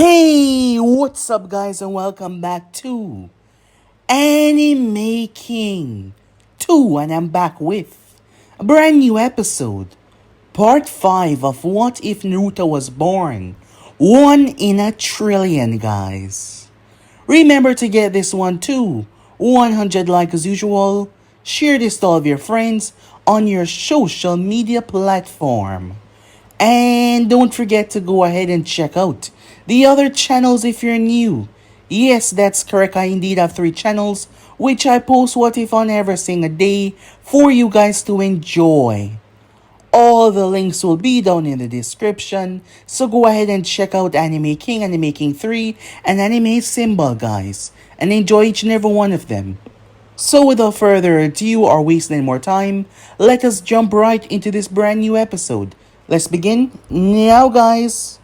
Hey, what's up, guys, and welcome back to Anime King 2, and I'm back with a brand new episode, part 5 of What If Naruto Was Born? One in a trillion, guys. Remember to get this one to 100 likes as usual. Share this to all of your friends on your social media platform. And don't forget to go ahead and check out the other channels if you're new. Yes, that's correct. I indeed have 3 channels, which I post What If on every single day for you guys to enjoy. All the links will be down in the description, so go ahead and check out Anime King 3, and Anime Symbol, guys, and enjoy each and every one of them. So without further ado or wasting any more time, let us jump right into this brand new episode. Let's begin now, guys.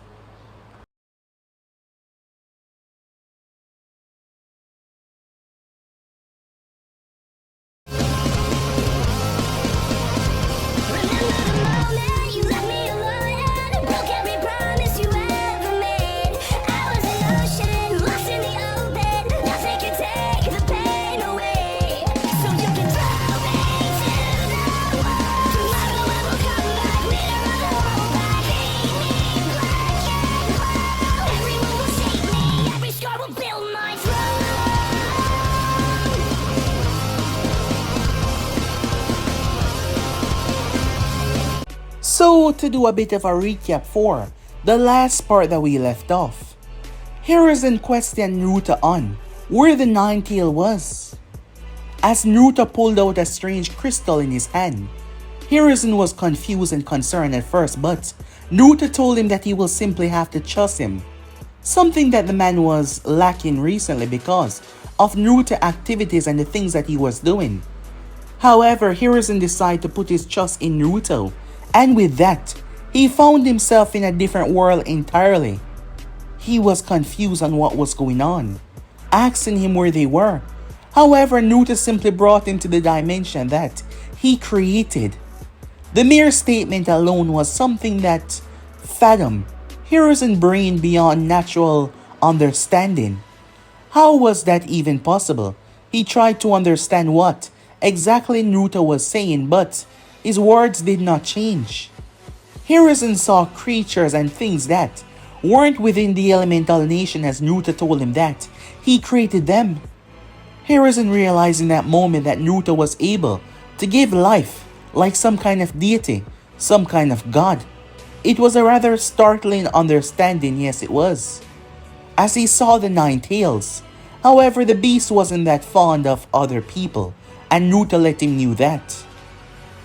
So, to do a bit of a recap for the last part that we left off, Hiruzen questioned Naruto on where the Nine Tail was. As Naruto pulled out a strange crystal in his hand, Hiruzen was confused and concerned at first, but Naruto told him that he will simply have to trust him, something that the man was lacking recently because of Naruto activities and the things that he was doing. However, Hiruzen decided to put his trust in Naruto, and with that, he found himself in a different world entirely. He was confused on what was going on, asking him where they were. However, Naruto simply brought him to the dimension that he created. The mere statement alone was something that fathomed Hiruzen's brain beyond natural understanding. How was that even possible? He tried to understand what exactly Naruto was saying, but his words did not change. Hiruzen saw creatures and things that weren't within the elemental nation as Naruto told him that he created them. Hiruzen realized in that moment that Naruto was able to give life like some kind of deity, some kind of god. It was a rather startling understanding, yes it was, as he saw the Nine Tails. However, the beast wasn't that fond of other people, and Naruto let him knew that.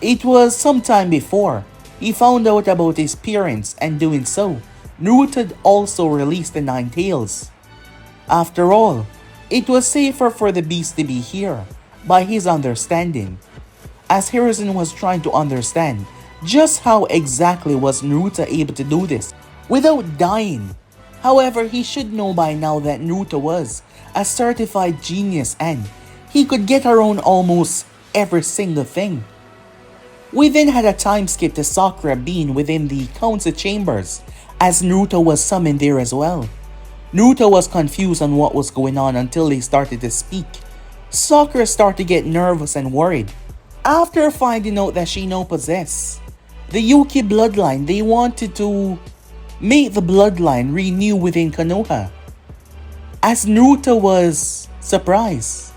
It was some time before he found out about his parents, and doing so, Naruto also released the Nine Tails. After all, it was safer for the beast to be here, by his understanding, as Hiruzen was trying to understand just how exactly was Naruto able to do this without dying. However, he should know by now that Naruto was a certified genius and he could get around almost every single thing. We then had a time skip to Sakura being within the council chambers as Naruto was summoned there as well. Naruto was confused on what was going on until they started to speak. Sakura started to get nervous and worried after finding out that she now possessed the Yuki bloodline. They wanted to make the bloodline renew within Konoha, as Naruto was surprised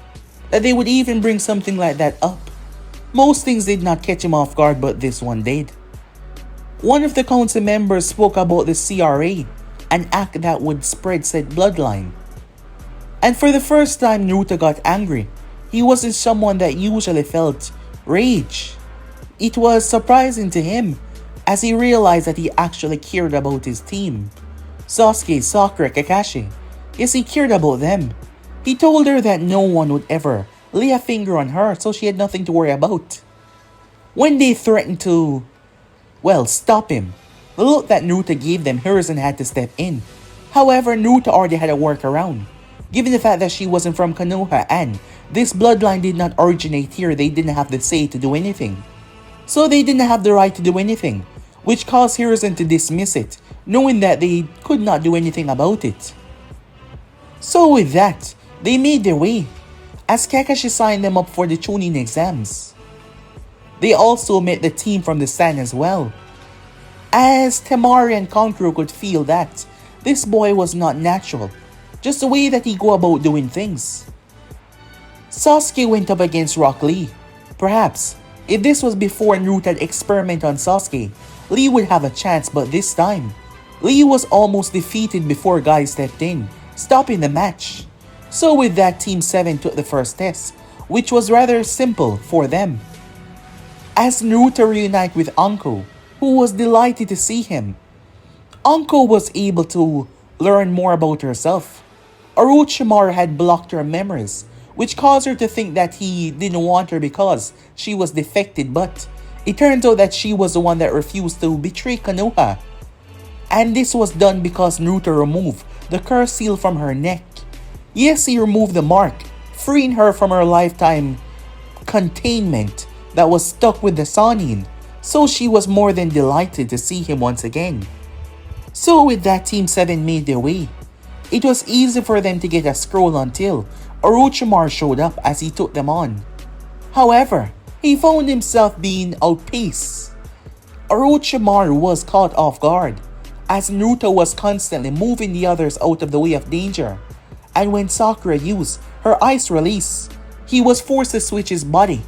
that they would even bring something like that up. Most things did not catch him off guard, but this one did. One of the council members spoke about the CRA, an act that would spread said bloodline. And for the first time, Naruto got angry. He wasn't someone that usually felt rage. It was surprising to him as he realized that he actually cared about his team. Sasuke, Sakura, Kakashi. Yes, he cared about them. He told her that no one would ever lay a finger on her, so she had nothing to worry about. When they threatened to, stop him, the look that Naruto gave them, Hiruzen had to step in. However, Naruto already had a workaround. Given the fact that she wasn't from Konoha and this bloodline did not originate here, they didn't have the say to do anything. So they didn't have the right to do anything, which caused Hiruzen to dismiss it knowing that they could not do anything about it. So with that, they made their way, as Kakashi signed them up for the Chunin exams. They also met the team from the stand as well, as Temari and Kankuro could feel that this boy was not natural, just the way that he go about doing things. Sasuke went up against Rock Lee. Perhaps, if this was before Naruto had experimented on Sasuke, Lee would have a chance, but this time, Lee was almost defeated before Guy stepped in, stopping the match. So with that, Team 7 took the first test, which was rather simple for them. As Naruto reunited with Anko, who was delighted to see him, Anko was able to learn more about herself. Orochimaru had blocked her memories, which caused her to think that he didn't want her because she was defected, but it turns out that she was the one that refused to betray Konoha. And this was done because Naruto removed the curse seal from her neck. Yes, he removed the mark, freeing her from her lifetime containment that was stuck with the Sannin, so she was more than delighted to see him once again. So with that, Team 7 made their way. It was easy for them to get a scroll until Orochimaru showed up as he took them on. However, he found himself being outpaced. Orochimaru was caught off guard, as Naruto was constantly moving the others out of the way of danger, and when Sakura used her ice release, he was forced to switch his body,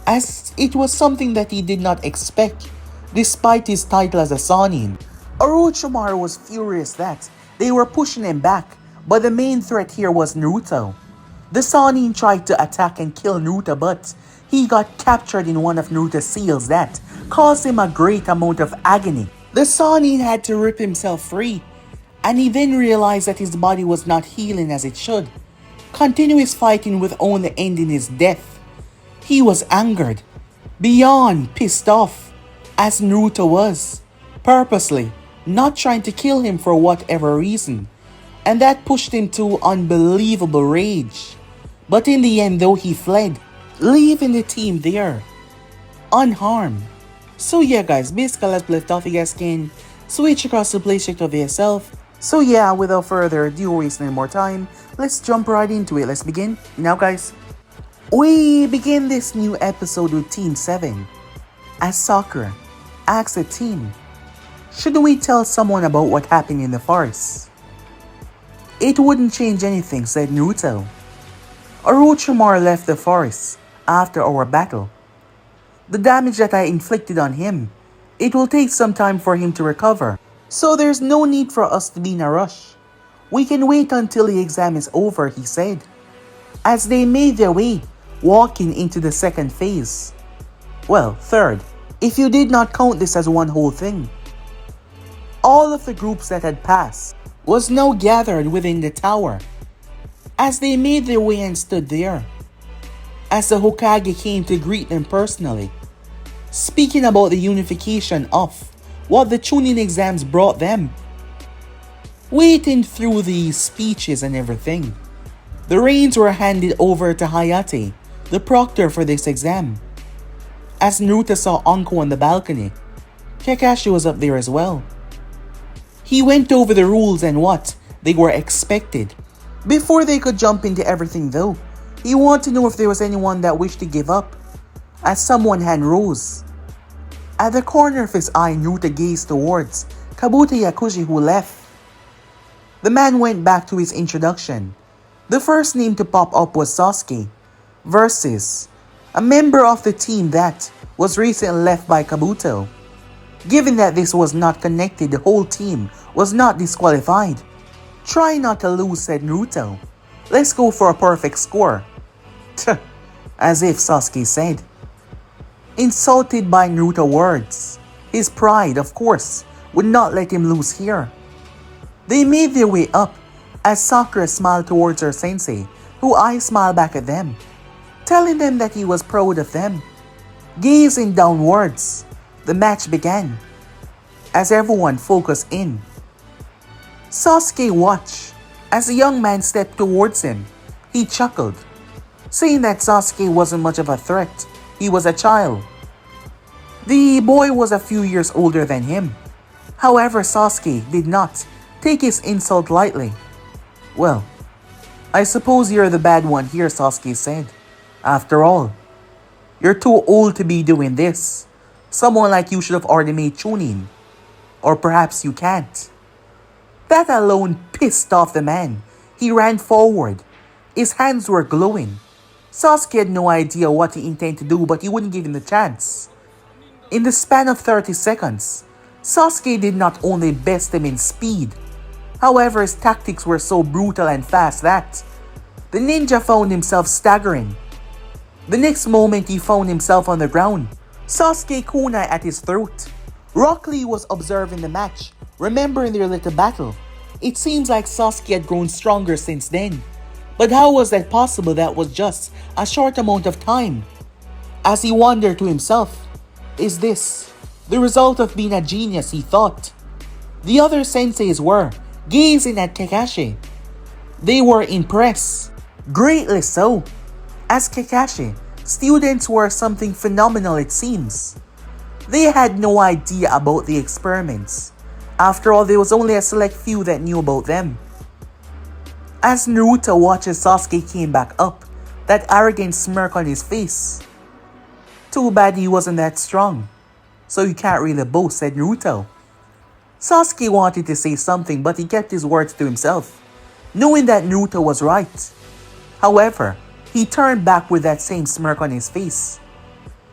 as it was something that he did not expect, despite his title as a Sannin. Orochimaru was furious that they were pushing him back, but the main threat here was Naruto. The Sannin tried to attack and kill Naruto, but he got captured in one of Naruto's seals that caused him a great amount of agony. The Sannin had to rip himself free, and he then realized that his body was not healing as it should. Continuous fighting would only end in his death. He was angered, beyond pissed off, as Naruto was, purposely not trying to kill him for whatever reason, and that pushed him to unbelievable rage. But in the end though, he fled, leaving the team there, unharmed. So yeah guys, basically let's left off, you guys can switch across to play check of yourself. So yeah, without further ado, wasting any more time, let's jump right into it. Let's begin now guys. We begin this new episode with Team 7, as Sakura asks the team, should we tell someone about what happened in the forest? It wouldn't change anything, said Naruto. Orochimaru left the forest after our battle. The damage that I inflicted on him, it will take some time for him to recover, so there's no need for us to be in a rush. We can wait until the exam is over, he said, as they made their way, walking into the second phase. Well, third, if you did not count this as one whole thing. All of the groups that had passed was now gathered within the tower, as they made their way and stood there, as the Hokage came to greet them personally, speaking about the unification of what the Chunin exams brought them. Waiting through these speeches and everything, the reins were handed over to Hayate, the proctor for this exam. As Naruto saw Anko on the balcony, Kakashi was up there as well. He went over the rules and what they were expected. Before they could jump into everything though, he wanted to know if there was anyone that wished to give up, as someone hand rose. At the corner of his eye, Naruto gazed towards Kabuto Yakuji, who left. The man went back to his introduction. The first name to pop up was Sasuke, versus a member of the team that was recently left by Kabuto. Given that this was not connected, the whole team was not disqualified. Try not to lose, said Naruto. Let's go for a perfect score. As if Sasuke said. Insulted by Naruto's words, his pride, of course, would not let him lose here. They made their way up, as Sakura smiled towards her sensei, who smiled back at them, telling them that he was proud of them. Gazing downwards, the match began, as everyone focused in. Sasuke watched as the young man stepped towards him. He chuckled, saying that Sasuke wasn't much of a threat. He was a child. The boy was a few years older than him, However, Sasuke did not take his insult lightly. "Well, I suppose you're the bad one here," Sasuke said. "After all, you're too old to be doing this. Someone like you should have already made Chunin. Or perhaps you can't." That alone pissed off the man. He ran forward. His hands were glowing. Sasuke had no idea what he intended to do, but he wouldn't give him the chance. In the span of 30 seconds, Sasuke did not only best him in speed, however his tactics were so brutal and fast that the ninja found himself staggering. The next moment he found himself on the ground, Sasuke kunai at his throat. Rock Lee was observing the match, remembering their little battle. It seems like Sasuke had grown stronger since then. But how was that possible? That was just a short amount of time. As he wondered to himself, is this the result of being a genius, he thought. The other senseis were gazing at Kakashi. They were impressed, greatly so. As Kakashi, students were something phenomenal, it seems. They had no idea about the experiments. After all, there was only a select few that knew about them. As Naruto watches Sasuke came back up, that arrogant smirk on his face. "Too bad he wasn't that strong. So you can't really boast," said Naruto. Sasuke wanted to say something, but he kept his words to himself, knowing that Naruto was right. However, he turned back with that same smirk on his face.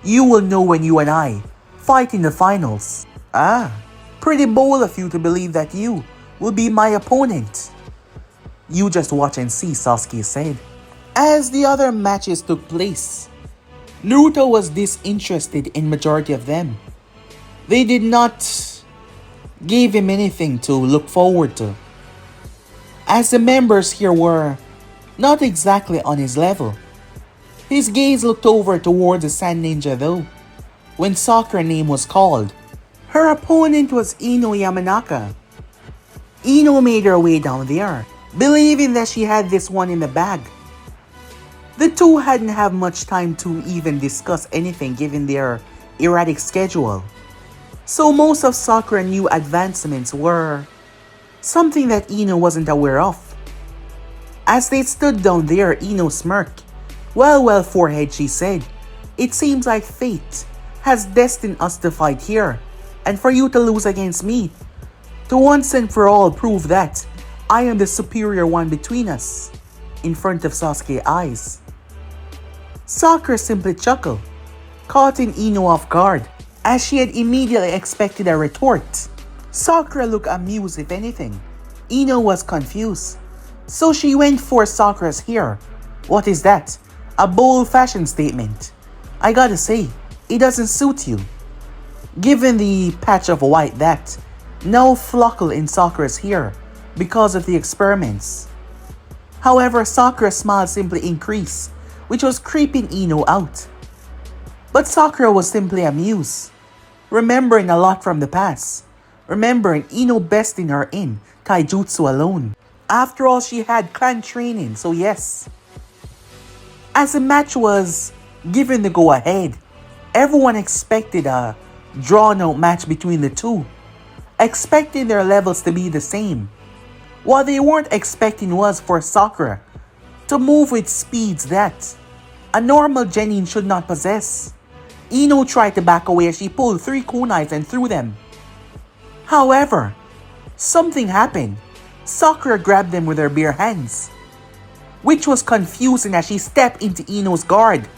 "You will know when you and I fight in the finals." "Ah, pretty bold of you to believe that you will be my opponent." "You just watch and see," Sasuke said. As the other matches took place, Naruto was disinterested in majority of them. They did not give him anything to look forward to, as the members here were not exactly on his level. His gaze looked over towards the Sand Ninja though, when Sakura's name was called. Her opponent was Ino Yamanaka. Ino made her way down there, believing that she had this one in the bag. The two hadn't had much time to even discuss anything given their erratic schedule. So most of Sakura's new advancements were something that Ino wasn't aware of. As they stood down there, Ino smirked. Well, forehead," she said. "It seems like fate has destined us to fight here, and for you to lose against me, to once and for all prove that I am the superior one between us," in front of Sasuke's eyes. Sakura simply chuckled, caught Ino off guard, as she had immediately expected a retort. Sakura looked amused if anything. Ino was confused, so she went for Sakura's hair. "What is that? A bold fashion statement. I gotta say, it doesn't suit you." Given the patch of white that now flockled in Sakura's hair because of the experiments. However, Sakura's smile simply increased, which was creeping Ino out. But Sakura was simply amused, remembering a lot from the past, remembering Ino besting her in taijutsu alone. After all, she had clan training, so yes. As the match was given the go-ahead, everyone expected a drawn-out match between the two, expecting their levels to be the same. What they weren't expecting was for Sakura to move with speeds that a normal genin should not possess. Ino tried to back away as she pulled 3 kunais and threw them. However, something happened. Sakura grabbed them with her bare hands, which was confusing as she stepped into Ino's guard.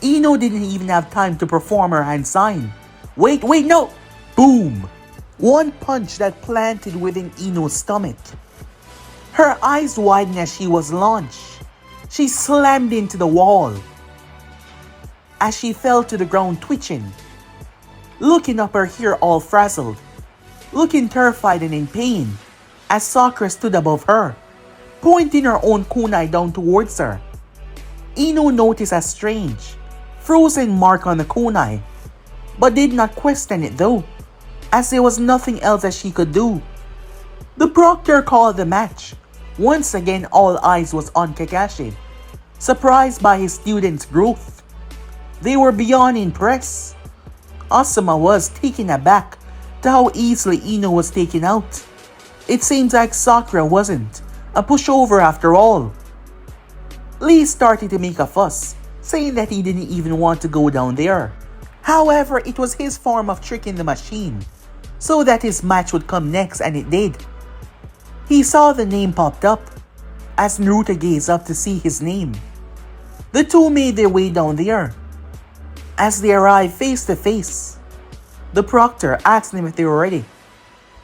Ino didn't even have time to perform her hand sign. Wait, no! Boom! One punch that planted within Ino's stomach. Her eyes widened as she was launched. She slammed into the wall as she fell to the ground twitching, looking up, her hair all frazzled, looking terrified and in pain as Sakura stood above her, pointing her own kunai down towards her. Ino noticed a strange, frozen mark on the kunai, but did not question it though, as there was nothing else that she could do. The proctor called the match. Once again, all eyes was on Kakashi, surprised by his students' growth. They were beyond impressed. Asuma was taken aback shocked how easily Ino was taken out. It seems like Sakura wasn't a pushover after all. Lee started to make a fuss, saying that he didn't even want to go down there. However, it was his form of tricking the machine, so that his match would come next, and it did. He saw the name popped up, as Naruto gazed up to see his name. The two made their way down there. As they arrived face to face, the proctor asked them if they were ready.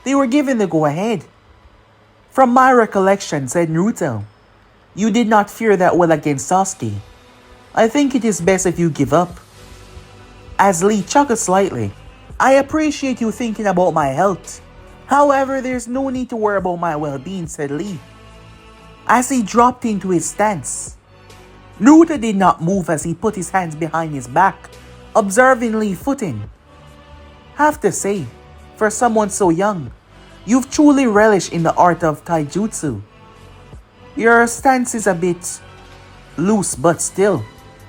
They were given the go-ahead. From my recollection, said Naruto, you did not fear that well against Sasuke. I think it is best if you give up. As Lee chuckled slightly, I appreciate you thinking about my health. However, there's no need to worry about my well-being, said Lee. As he dropped into his stance, Naruto did not move as he put his hands behind his back, observing Lee's footing. Have to say, for someone so young, you've truly relished in the art of taijutsu. Your stance is a bit loose, but still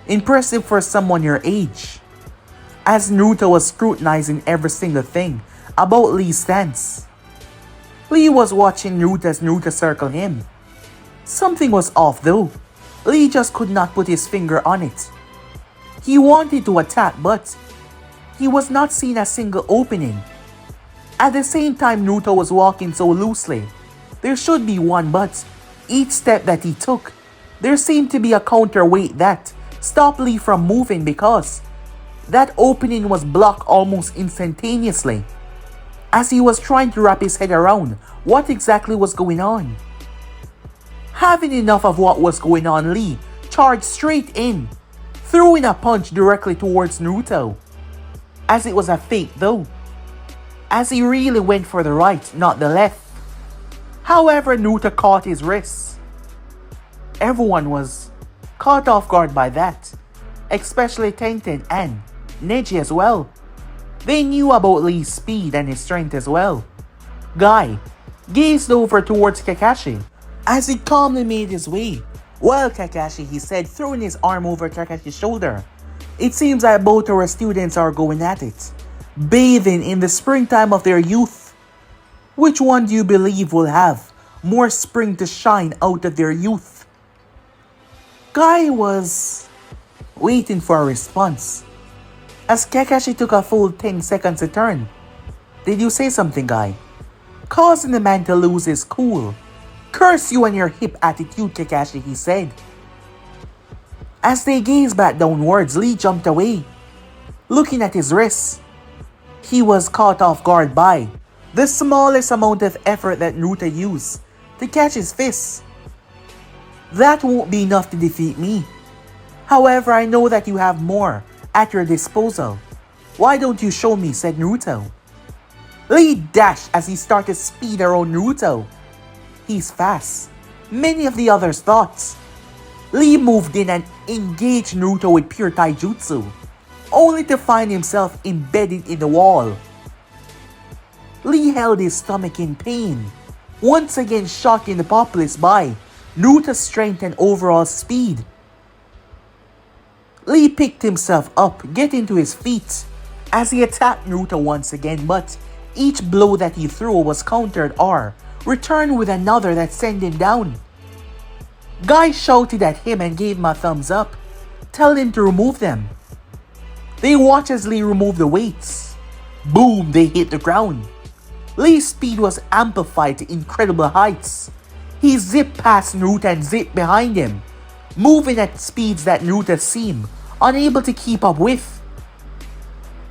impressive for someone your age. As Naruto was scrutinizing every single thing about Lee's stance, Lee was watching Naruto as Naruto circled him. Something was off though. Lee just could not put his finger on it. He wanted to attack, but he was not seeing a single opening. At the same time Naruto was walking so loosely, there should be one, but each step that he took, there seemed to be a counterweight that stopped Lee from moving because that opening was blocked almost instantaneously. As he was trying to wrap his head around what exactly was going on. Having enough of what was going on, Lee charged straight in, throwing a punch directly towards Naruto. As it was a fake though, as he really went for the right, not the left. However, Naruto caught his wrist. Everyone was caught off guard by that, especially Tenten and Neji as well. They knew about Lee's speed and his strength as well. Guy gazed over towards Kakashi as he calmly made his way. Well, Kakashi, he said, throwing his arm over Kakashi's shoulder. It seems that both our students are going at it, bathing in the springtime of their youth. Which one do you believe will have more spring to shine out of their youth? Guy was waiting for a response, as Kakashi took a full 10 seconds to turn. Did you say something, Guy? Causing the man to lose his cool. Curse you and your hip attitude, Kakashi, he said. As they gazed back downwards, Lee jumped away, looking at his wrist. He was caught off guard by the smallest amount of effort that Naruto used to catch his fist. That won't be enough to defeat me. However, I know that you have more at your disposal. Why don't you show me, said Naruto. Lee dashed as he started speed around Naruto. He's fast, many of the others thought. Lee moved in and engaged Naruto with pure taijutsu, only to find himself embedded in the wall. Lee held his stomach in pain, once again shocking the populace by Naruto's strength and overall speed. Lee picked himself up, getting to his feet, as he attacked Naruto once again, but each blow that he threw was countered or returned with another that sent him down. Guy shouted at him and gave him a thumbs up, telling him to remove them. They watched as Lee removed the weights. Boom, they hit the ground. Lee's speed was amplified to incredible heights. He zipped past Naruto and zipped behind him, moving at speeds that Naruto seemed unable to keep up with.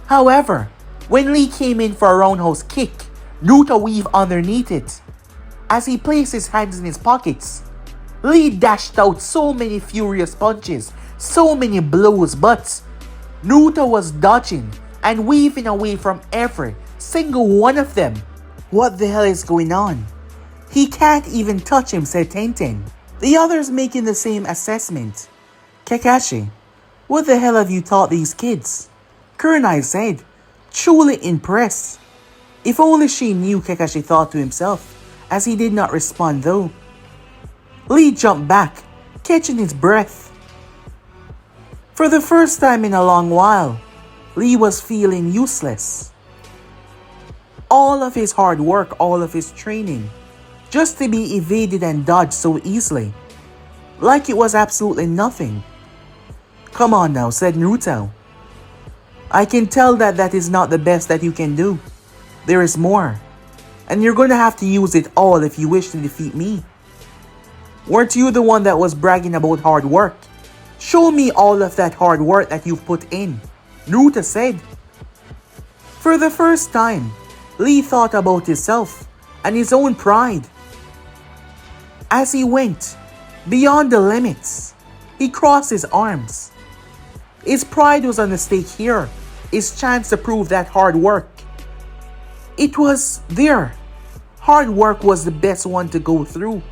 However, when Lee came in for a roundhouse kick, Naruto weaved underneath it. As he placed his hands in his pockets, Lee dashed out so many furious punches, so many blows, but Naruto was dodging and weaving away from every single one of them. What the hell is going on? He can't even touch him, said Tenten. The others making the same assessment. Kakashi, what the hell have you taught these kids? Kurenai said, truly impressed. If only she knew, Kakashi thought to himself, as he did not respond though. Lee jumped back, catching his breath. For the first time in a long while, Lee was feeling useless. All of his hard work, all of his training, just to be evaded and dodged so easily. Like it was absolutely nothing. Come on now, said Naruto. I can tell that that is not the best that you can do. There is more. And you're gonna have to use it all if you wish to defeat me. Weren't you the one that was bragging about hard work? Show me all of that hard work that you've put in, Naruto said. For the first time, Lee thought about himself and his own pride. As he went beyond the limits, he crossed his arms. His pride was on the stake here, his chance to prove that hard work. It was there. Hard work was the best one to go through,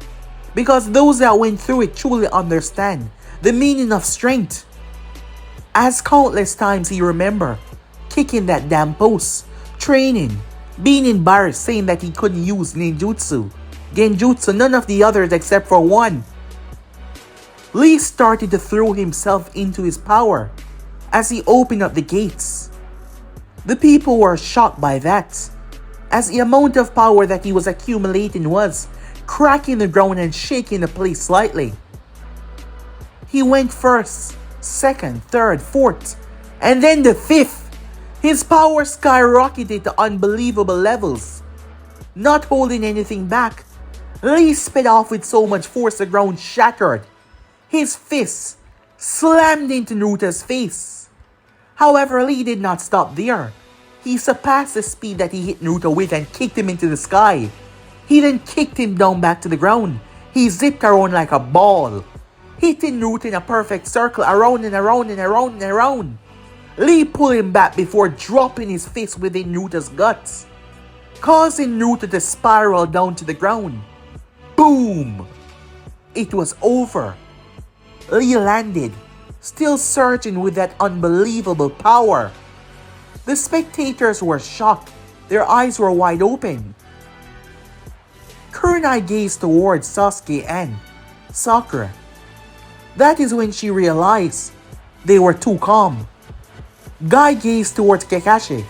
because those that went through it truly understand the meaning of strength. As countless times he remembered kicking that damn post, training, being embarrassed saying that he couldn't use ninjutsu, genjutsu, none of the others except for one. Lee started to throw himself into his power as he opened up the gates. The people were shocked by that, as the amount of power that he was accumulating was cracking the ground and shaking the place slightly. He went first, second, third, fourth, and then the fifth. His power skyrocketed to unbelievable levels. Not holding anything back, Lee sped off with so much force the ground shattered. His fists slammed into Naruto's face. However, Lee did not stop there. He surpassed the speed that he hit Naruto with and kicked him into the sky. He then kicked him down back to the ground. He zipped around like a ball, hitting Naruto in a perfect circle around and around and around and around. Lee pulled him back before dropping his fist within Naruto's guts, causing Naruto to spiral down to the ground. Boom! It was over. Lee landed, still surging with that unbelievable power. The spectators were shocked. Their eyes were wide open. Kunai gazed towards Sasuke and Sakura. That is when she realized they were too calm. Guy gazed towards Kakashi,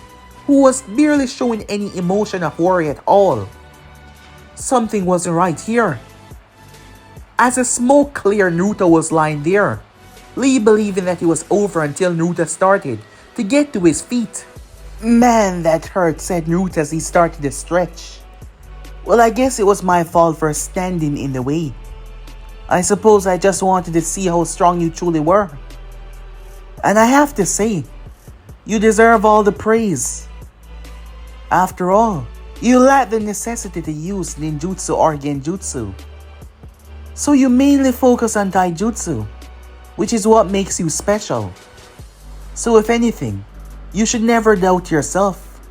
who was barely showing any emotion of worry at all. Something wasn't right here. As the smoke cleared, Naruto was lying there, Lee believing that it was over until Naruto started to get to his feet. Man, that hurt, said Naruto as he started to stretch. Well, I guess it was my fault for standing in the way. I suppose I just wanted to see how strong you truly were. And I have to say, you deserve all the praise. After all, you lack the necessity to use ninjutsu or genjutsu. So you mainly focus on taijutsu, which is what makes you special. So if anything, you should never doubt yourself.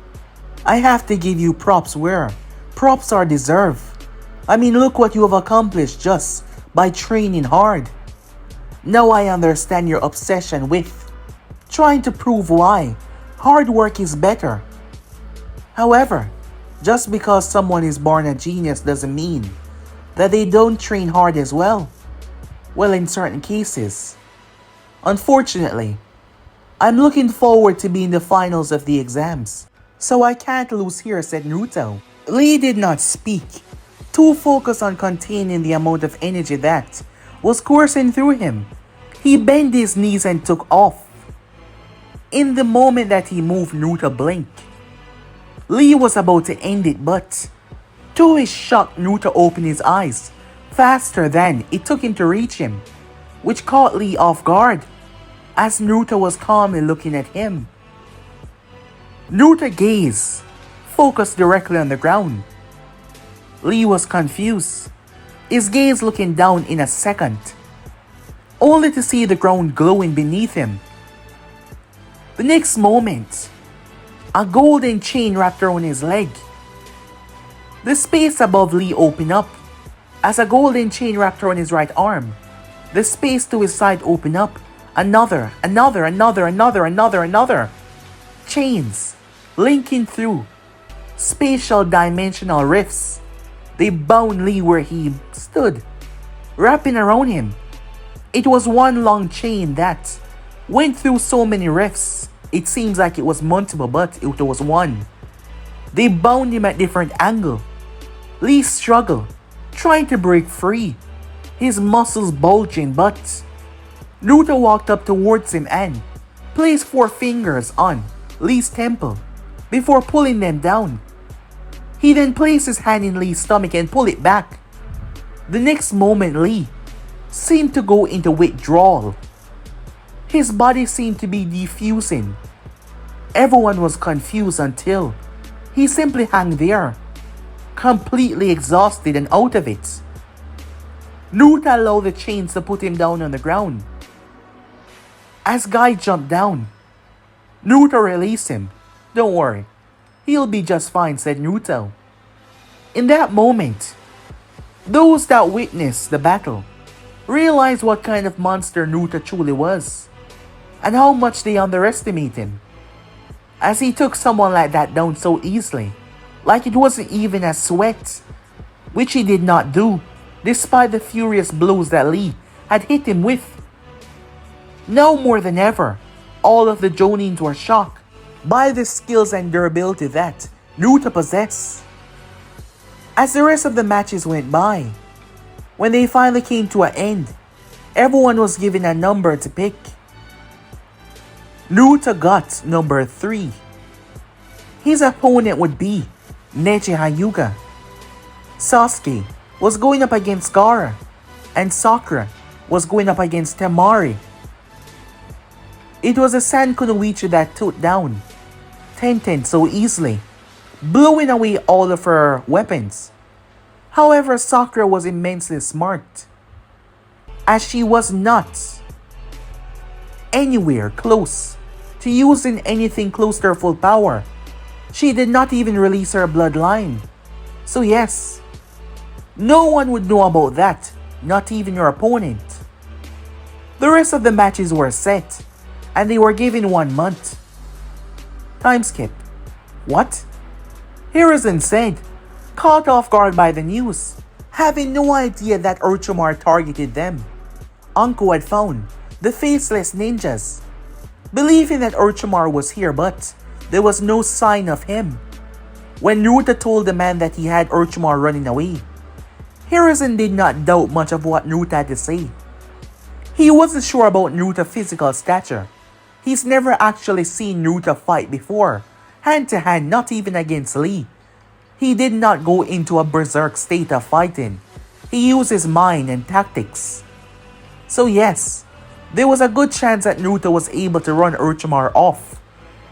I have to give you props where props are deserved. I mean, look what you have accomplished just by training hard. Now I understand your obsession with trying to prove why hard work is better. However, just because someone is born a genius doesn't mean that they don't train hard as well. Well, in certain cases. Unfortunately, I'm looking forward to being the finals of the exams, so I can't lose here, said Naruto. Lee did not speak, too focused on containing the amount of energy that was coursing through him. He bent his knees and took off. In the moment that he moved, Naruto blinked. Lee was about to end it, but to his shock, Naruto opened his eyes faster than it took him to reach him, which caught Lee off guard, as Naruto was calmly looking at him. Naruto's gaze focused directly on the ground. Lee was confused, his gaze looking down in a second, only to see the ground glowing beneath him. The next moment, a golden chain wrapped around his leg. The space above Lee opened up as a golden chain wrapped around his right arm. The space to his side opened up. Another. Chains linking through spatial dimensional rifts. They bound Lee where he stood, wrapping around him. It was one long chain that went through so many rifts. It seems like it was multiple, but it was one. They bound him at different angles. Lee struggled, trying to break free, his muscles bulging, but Naruto walked up towards him and placed 4 fingers on Lee's temple before pulling them down. He then placed his hand in Lee's stomach and pulled it back. The next moment, Lee seemed to go into withdrawal. His body seemed to be defusing. Everyone was confused until he simply hung there, completely exhausted and out of it. Naruto allowed the chains to put him down on the ground. As Guy jumped down, Naruto released him. "Don't worry, he'll be just fine," said Naruto. In that moment, those that witnessed the battle realized what kind of monster Naruto truly was, and how much they underestimate him, as he took someone like that down so easily, like it wasn't even a sweat, which he did not do, despite the furious blows that Lee had hit him with. Now more than ever, all of the Jonins were shocked by the skills and durability that Naruto possessed. As the rest of the matches went by, when they finally came to an end, everyone was given a number to pick. Naruto got number 3. His opponent would be Neji Hyuga. Sasuke was going up against Gaara, and Sakura was going up against Temari. It was a San Kunoichi that took down Tenten so easily, blowing away all of her weapons. However, Sakura was immensely smart, as she was not anywhere close to using anything close to her full power. She did not even release her bloodline. So yes, no one would know about that, not even your opponent. The rest of the matches were set, and they were given 1 month. Time skip. What? Hiruzen said, caught off guard by the news, having no idea that Orochimaru targeted them. Anko had found the faceless ninjas, believing that Orochimaru was here, but there was no sign of him. When Naruto told the man that he had Orochimaru running away, Hiruzen did not doubt much of what Naruto had to say. He wasn't sure about Naruto's physical stature. He's never actually seen Naruto fight before, hand to hand, not even against Lee. He did not go into a berserk state of fighting. He used his mind and tactics. So yes, there was a good chance that Naruto was able to run Orochimaru off,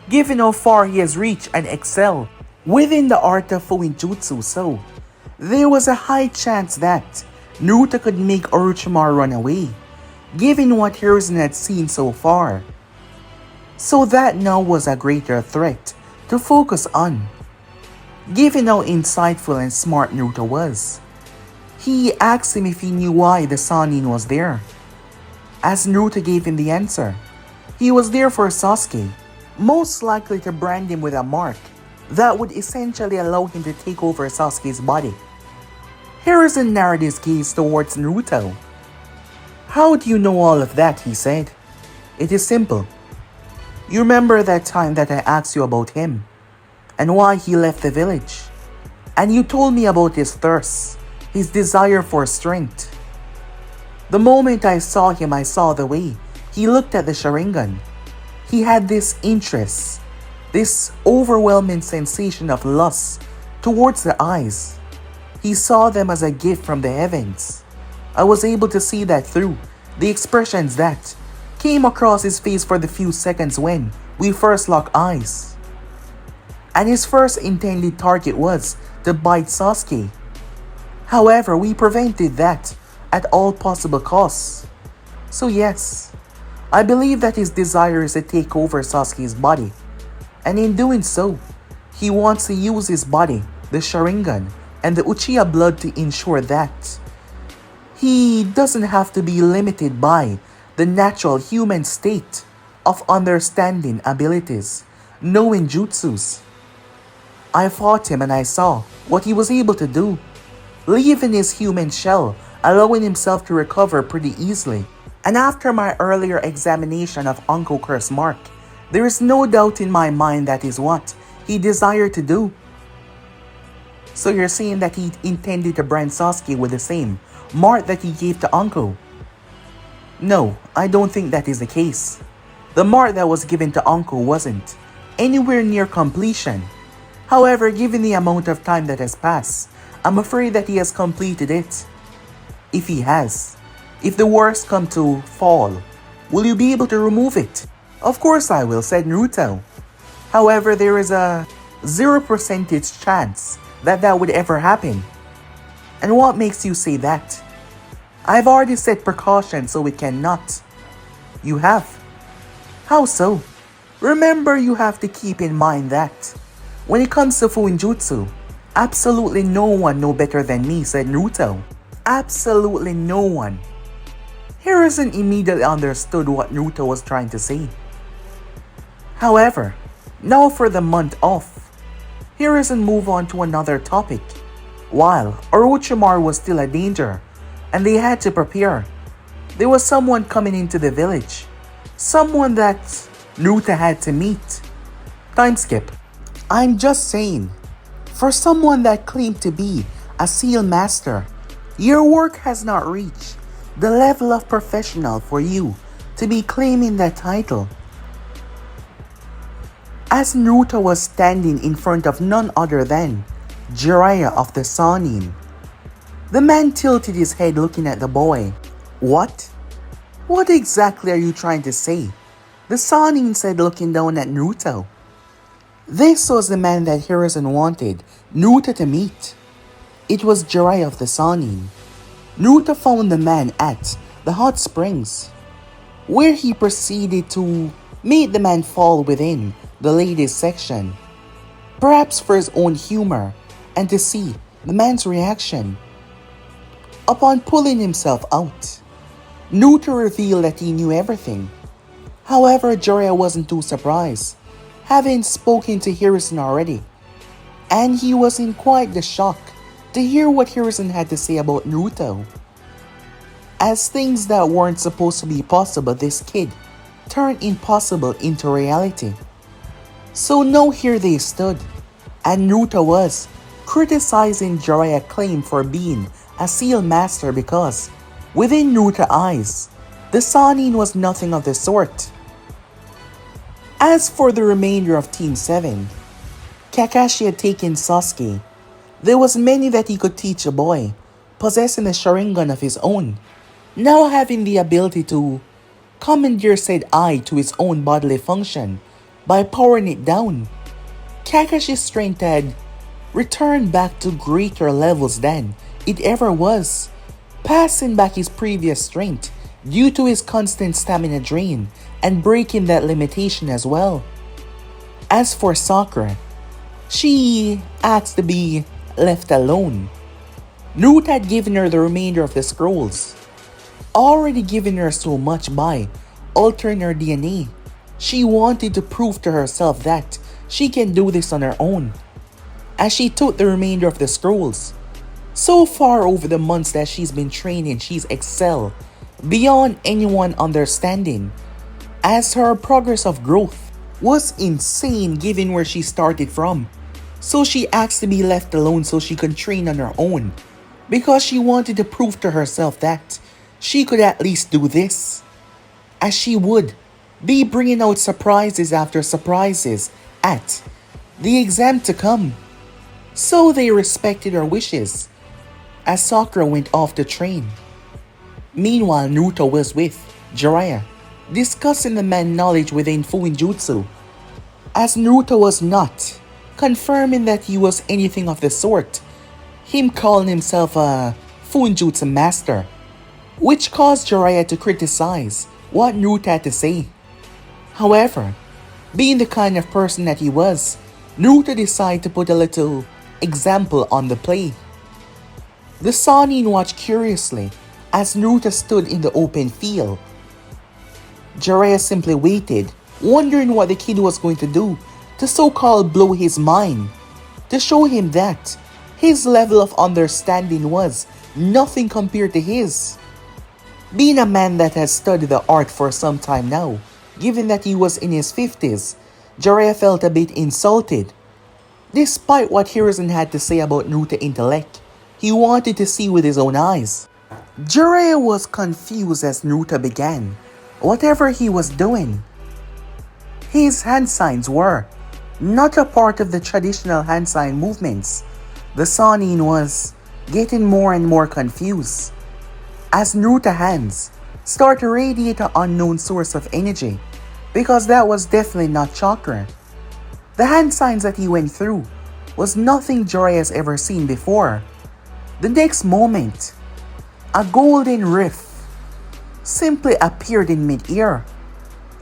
given how far he has reached and excelled within the art of Fuinjutsu. So there was a high chance that Naruto could make Orochimaru run away, given what Hiruzen had seen so far. So that now was a greater threat to focus on, given how insightful and smart Naruto was. He asked him if he knew why the Sannin was there. As Naruto gave him the answer, he was there for Sasuke, most likely to brand him with a mark that would essentially allow him to take over Sasuke's body. Hiruzen narrowed his gaze towards Naruto. "How do you know all of that?" he said. "It is simple. You remember that time that I asked you about him and why he left the village? And you told me about his thirst, his desire for strength. The moment I saw him, I saw the way he looked at the Sharingan. He had this interest, this overwhelming sensation of lust towards the eyes. He saw them as a gift from the heavens. I was able to see that through the expressions that came across his face for the few seconds when we first locked eyes. And his first intended target was to bite Sasuke. However, we prevented that at all possible costs. So yes, I believe that his desire is to take over Sasuke's body. And in doing so, he wants to use his body, the Sharingan, and the Uchiha blood to ensure that he doesn't have to be limited by the natural human state of understanding abilities, knowing jutsus. I fought him and I saw what he was able to do, leaving his human shell, allowing himself to recover pretty easily. And after my earlier examination of Uncle Curse Mark, there is no doubt in my mind that is what he desired to do. So you're saying that he intended to brand Sasuke with the same mark that he gave to Uncle? No, I don't think that is the case. The mark that was given to Uncle wasn't anywhere near completion. However, given the amount of time that has passed, I'm afraid that he has completed it. If he has, if the worst come to fall, will you be able to remove it? Of course I will, said Naruto. However, there is a 0% chance that that would ever happen. And what makes you say that? I've already set precautions so it cannot. You have? How so? Remember, you have to keep in mind that when it comes to Fuinjutsu, absolutely no one know better than me, said Naruto. Absolutely no one. Hiruzen immediately understood what Naruto was trying to say. However, now for the month off, Hiruzen moved on to another topic. While Orochimaru was still a danger, and they had to prepare, there was someone coming into the village. Someone that Naruto had to meet. Time skip. I'm just saying, for someone that claimed to be a seal master, your work has not reached the level of professional for you to be claiming that title. As Naruto was standing in front of none other than Jiraiya of the Sannin, the man tilted his head looking at the boy. What? What exactly are you trying to say? The Sannin said, looking down at Naruto. This was the man that Hiruzen wanted Naruto to meet. It was Jiraiya of the Sannin. Naruto found the man at the hot springs, where he proceeded to make the man fall within the ladies section, perhaps for his own humor and to see the man's reaction. Upon pulling himself out, Naruto revealed that he knew everything. However, Jiraiya wasn't too surprised, having spoken to Hiruzen already, and he was in quite the shock to hear what Hiruzen had to say about Naruto. As things that weren't supposed to be possible, this kid turned impossible into reality. So now here they stood, and Naruto was criticizing Jiraiya's claim for being a seal master because, within Naruto's eyes, the Sannin was nothing of the sort. As for the remainder of Team 7, Kakashi had taken Sasuke. There was many that he could teach a boy, possessing a Sharingan of his own, now having the ability to commandeer said eye to its own bodily function by powering it down. Kakashi's strength had returned back to greater levels than it ever was, passing back his previous strength due to his constant stamina drain and breaking that limitation as well. As for Sakura, she asked to be left alone. Naruto had given her the remainder of the scrolls, already given her so much by altering her DNA. She wanted to prove to herself that she can do this on her own. As she took the remainder of the scrolls, so far over the months that she's been training, she's excelled beyond anyone understanding, as her progress of growth was insane given where she started from. So she asked to be left alone so she could train on her own, because she wanted to prove to herself that she could at least do this, as she would be bringing out surprises after surprises at the exam to come. So they respected her wishes as Sakura went off to train. Meanwhile, Naruto was with Jiraiya, discussing the man's knowledge within Fuinjutsu, as Naruto was not confirming that he was anything of the sort, him calling himself a Fuinjutsu master, which caused Jiraiya to criticize what Naruto had to say. However, being the kind of person that he was, Naruto decided to put a little example on the play. The Sannin watched curiously as Naruto stood in the open field. Jiraiya simply waited, wondering what the kid was going to do to so-called blow his mind, to show him that his level of understanding was nothing compared to his. Being a man that has studied the art for some time now, given that he was in his 50s, Jiraiya felt a bit insulted. Despite what Hiruzen had to say about Naruto's intellect, he wanted to see with his own eyes. Jiraiya was confused as Naruto began. Whatever he was doing, his hand signs were not a part of the traditional hand sign movements. The Sannin was getting more and more confused as Naruto's hands start to radiate an unknown source of energy, because that was definitely not chakra. The hand signs that he went through was nothing Jiraiya has ever seen before. The next moment, a golden rift simply appeared in mid-air.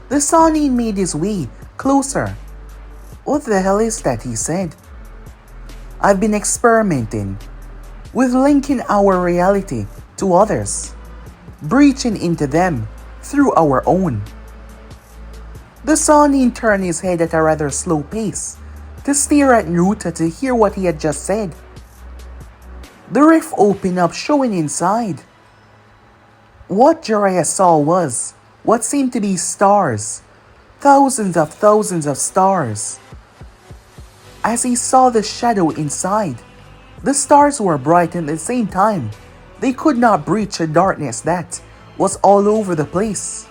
The Sannin made his way closer. "What the hell is that?" he said. "I've been experimenting with linking our reality to others, breaching into them through our own." The Sannin turned his head at a rather slow pace to stare at Naruto to hear what he had just said. The rift opened up, showing inside. What Jiraiya saw was what seemed to be stars, thousands of stars. As he saw the shadow inside, the stars were bright and at the same time, they could not breach the darkness that was all over the place.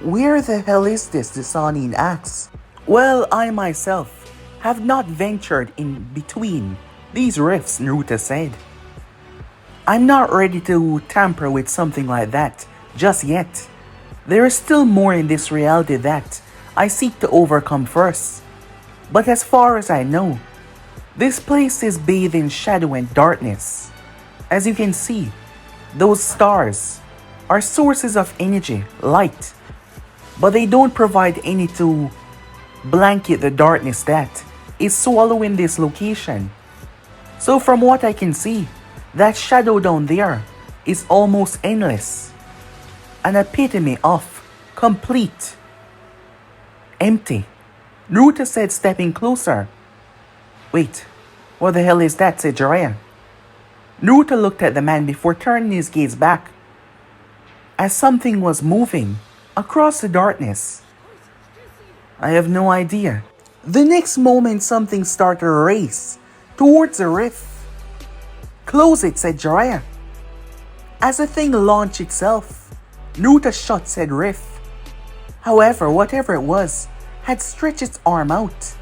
"Where the hell is this?" the Sannin asked. "Well, I myself have not ventured in between these rifts," Naruto said. "I'm not ready to tamper with something like that just yet. There is still more in this reality that I seek to overcome first. But as far as I know, this place is bathed in shadow and darkness. As you can see, those stars are sources of energy, light, but they don't provide any to blanket the darkness that is swallowing this location. So from what I can see, that shadow down there is almost endless. An epitome of complete empty," Naruto said, stepping closer. "Wait, what the hell is that?" said Jiraiya. Naruto looked at the man before turning his gaze back, as something was moving across the darkness. "I have no idea." The next moment, something started to race towards the rift. "Close it," said Jiraiya. As the thing launched itself, Naruto shut said rift. However, whatever it was had stretched its arm out,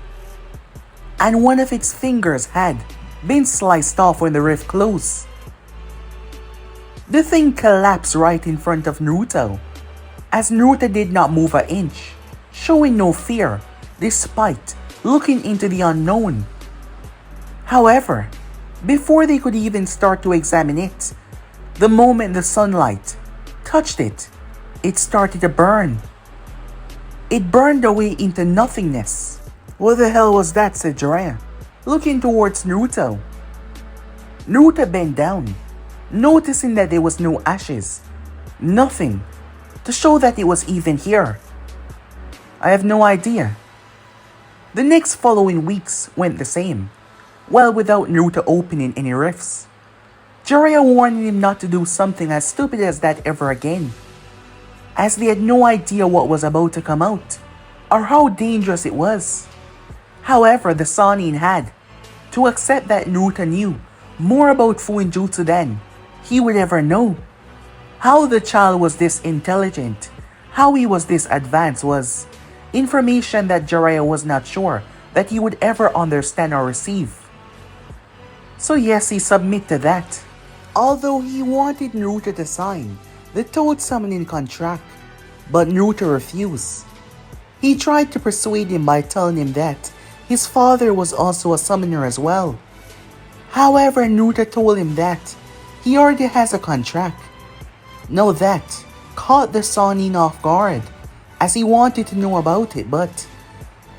and one of its fingers had been sliced off when the rift closed. The thing collapsed right in front of Naruto, as Naruto did not move an inch, showing no fear despite looking into the unknown. However, before they could even start to examine it, the moment the sunlight touched it, it started to burn. It burned away into nothingness. "What the hell was that?" said Jiraiya, looking towards Naruto. Naruto bent down, noticing that there was no ashes, nothing to show that it was even here. "I have no idea." The next following weeks went the same, well without Naruto opening any rifts. Jiraiya warned him not to do something as stupid as that ever again, as they had no idea what was about to come out, or how dangerous it was. However, the Sannin had to accept that Naruto knew more about Fuinjutsu than he would ever know. How the child was this intelligent, how he was this advanced was information that Jiraiya was not sure that he would ever understand or receive. So yes, he submitted to that. Although he wanted Naruto to sign the Toad Summoning contract, but Naruto refused. He tried to persuade him by telling him that his father was also a summoner as well. However, Naruto told him that he already has a contract. Now that caught the Sannin off guard, as he wanted to know about it, but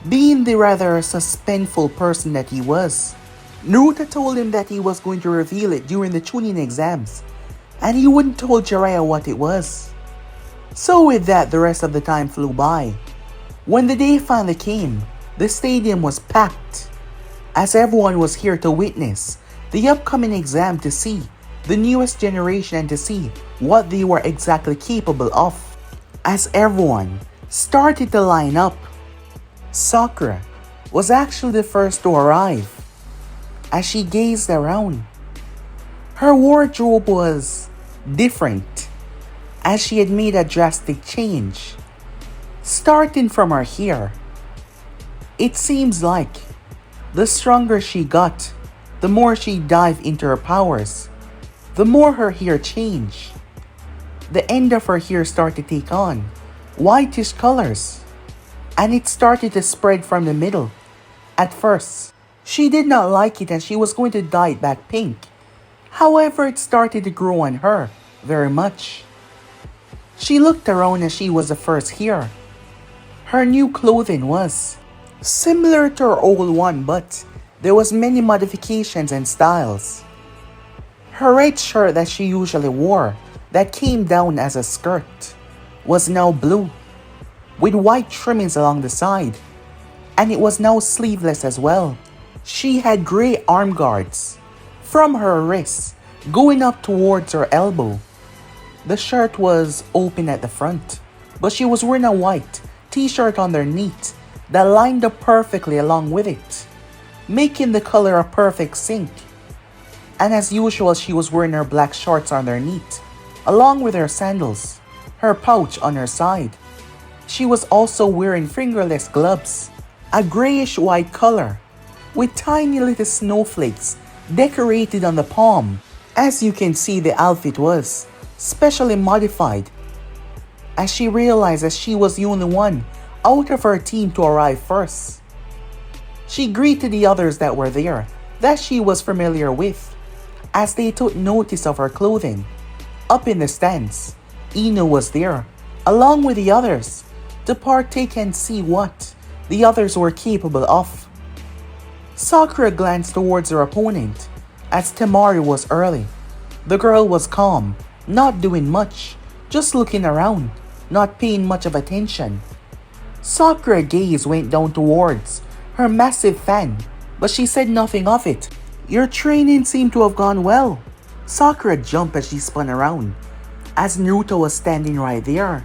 being the rather suspenseful person that he was, Naruto told him that he was going to reveal it during the Chunin exams, and he wouldn't tell Jiraiya what it was. So with that, the rest of the time flew by. When the day finally came, the stadium was packed, as everyone was here to witness the upcoming exam, to see the newest generation and to see what they were exactly capable of. As everyone started to line up, Sakura, was actually the first to arrive. As she gazed around, her wardrobe was different, as she had made a drastic change. Starting from her hair, it seems like the stronger she got, the more she dived into her powers, the more her hair changed. The end of her hair started to take on whitish colors, and it started to spread from the middle. At first, she did not like it and she was going to dye it back pink. However, it started to grow on her very much. She looked around as she was the first here. Her new clothing was similar to her old one, but there was many modifications and styles. Her red shirt that she usually wore, that came down as a skirt, was now blue, with white trimmings along the side, and it was now sleeveless as well. She had grey arm guards from her wrists going up towards her elbow. The shirt was open at the front, but she was wearing a white t-shirt underneath that lined up perfectly along with it, making the color a perfect sync. And as usual, she was wearing her black shorts underneath, along with her sandals, her pouch on her side. She was also wearing fingerless gloves, a grayish white color, with tiny little snowflakes decorated on the palm. As you can see, the outfit was specially modified, as she realized that she was the only one out of her team to arrive first. She greeted the others that were there, that she was familiar with, as they took notice of her clothing. Up in the stands, Ino was there, along with the others, to partake and see what the others were capable of. Sakura glanced towards her opponent, as Temari was early. The girl was calm, not doing much, just looking around, not paying much of attention. Sakura's gaze went down towards her massive fan, but she said nothing of it. Your training seemed to have gone well. Sakura jumped as she spun around, as Naruto was standing right there.